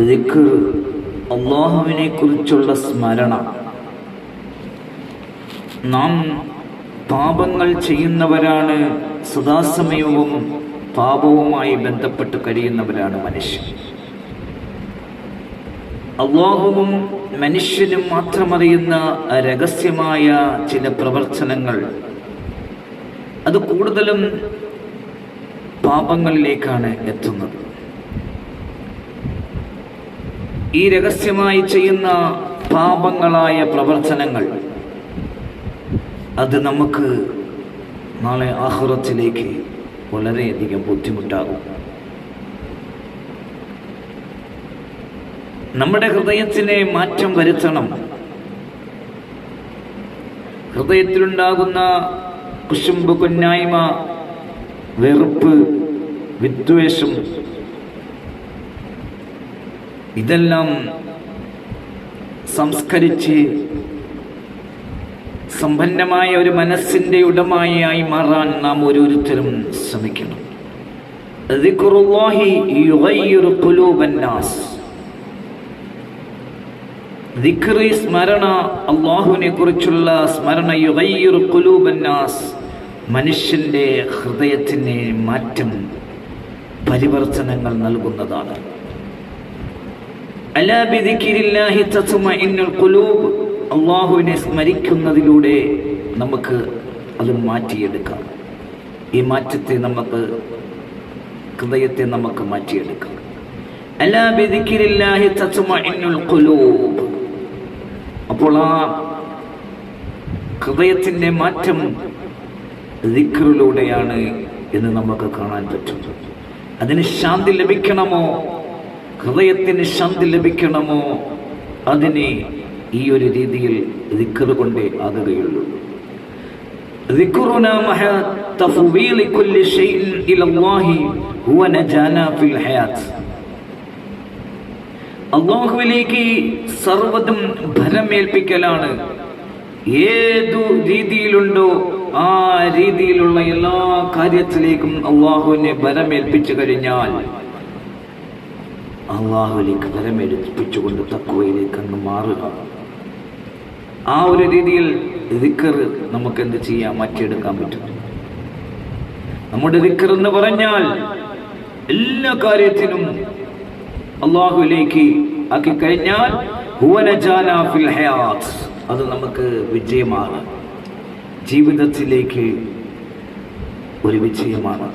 ദിക്ർ, അല്ലാഹുവിനെ കുറിച്ചുള്ള സ്മരണ. നാം പാപങ്ങൾ ചെയ്യുന്നവരാണ്, സദാസമയവും പാപവുമായി ബന്ധപ്പെട്ട് കഴിയുന്നവരാണ് മനുഷ്യൻ. അല്ലാഹുവും മനുഷ്യനും മാത്രമറിയുന്ന രഹസ്യമായ ചില പ്രവർത്തനങ്ങൾ, അത് കൂടുതലും പാപങ്ങളിലേക്കാണ് എത്തുന്നത്. ഈ രഹസ്യമായി ചെയ്യുന്ന പാപങ്ങളായ പ്രവർത്തനങ്ങൾ അത് നമുക്ക് നാളെ ആഖിറത്തിലേക്ക് വളരെയധികം ബുദ്ധിമുട്ടാകും. നമ്മുടെ ഹൃദയത്തിനെ മാറ്റം വരുത്തണം. ഹൃദയത്തിലുണ്ടാകുന്ന കുശുമ്പ്, കുന്നായ്മ, വെറുപ്പ്, വിദ്വേഷം, ഇതെല്ലാം സംസ്കരിച്ച് സമ്പന്നമായ ഒരു മനസ്സിന്റെ ഉടമയായി മാറാൻ നാം ഓരോരുത്തരും ശ്രമിക്കണം. ദിക്റുല്ലാഹി യുഗയ്യിറു ഖുലൂബൻ നാസ്. ദിക്ർ, സ്മരണ, അല്ലാഹുവിനെ കുറിച്ചുള്ള സ്മരണ, യുഗയ്യിറു ഖുലൂബൻ നാസ്, മനുഷ്യന്റെ ഹൃദയത്തിന് മാറ്റം, പരിവർത്തനങ്ങൾ നൽകുന്നതാണ്. അലാ ബിദിക്രില്ലാഹി തത്മഇന്നുൽ ഖുലൂബ്. അല്ലാഹുവിനെ സ്മരിക്കുന്നതിലൂടെ നമുക്ക് അത് മാറ്റിയെടുക്കാം. ഈ മാറ്റത്തെ നമുക്ക്, ഹൃദയത്തെ നമുക്ക് മാറ്റിയെടുക്കാം. അലാ ബിദിക്രില്ലാഹി തത്മഇന്നുൽ ഖുലൂബ്. അപ്പോൾ ആ ഹൃദയത്തിന്റെ മാറ്റം ദിക്റിലൂടെയാണ് എന്ന് നമുക്ക് കാണാൻ പറ്റും. അതിന് ശാന്തി ലഭിക്കണമോ, ഹൃദയത്തിന് ശാന്തി ലഭിക്കണമോ, അതിന് ഈ ഒരു രീതിയിൽ ദിക്ർ കൊണ്ടേ ആകുകയുള്ളൂ. ദിക്റുനാ മഹാ തഫ്വീൽ കുല്ലി ഷൈഇൻ ഇലല്ലാഹി ഹുവ നജാനാ ഫിൽ ഹയാത്ത്. അല്ലാഹുവിലേക്ക് സർവ്വതും ഭരമേൽപ്പിക്കലാണ്. ഏതു രീതിയിലുണ്ടോ ആ രീതിയിലുള്ള എല്ലാ കാര്യത്തിലേക്കും അല്ലാഹുവിനെ ഭരമേൽപ്പിച്ചു കഴിഞ്ഞാൽ അല്ലാഹുവിലേക്ക് ഭരമേൽപ്പിച്ചുകൊണ്ട് തഖ്വയിലേക്ക് അങ്ങ് മാറുക. ആ ഒരു രീതിയിൽ ദിക്ർ നമുക്ക് എന്ത് ചെയ്യാം, മാറ്റിയെടുക്കാൻ പറ്റും. നമ്മുടെ ദിക്ർ എന്ന് പറഞ്ഞാൽ എല്ലാ കാര്യത്തിനും അല്ലാഹുവിലേക്ക് ആക്കി കഴിഞ്ഞാൽ ഹുവ നജാനാ ഫിൽ ഹയാത്ത്, അത് നമുക്ക് വിജയമാണ്, ജീവിതത്തിലേക്ക് ഒരു വിജയമാണ്.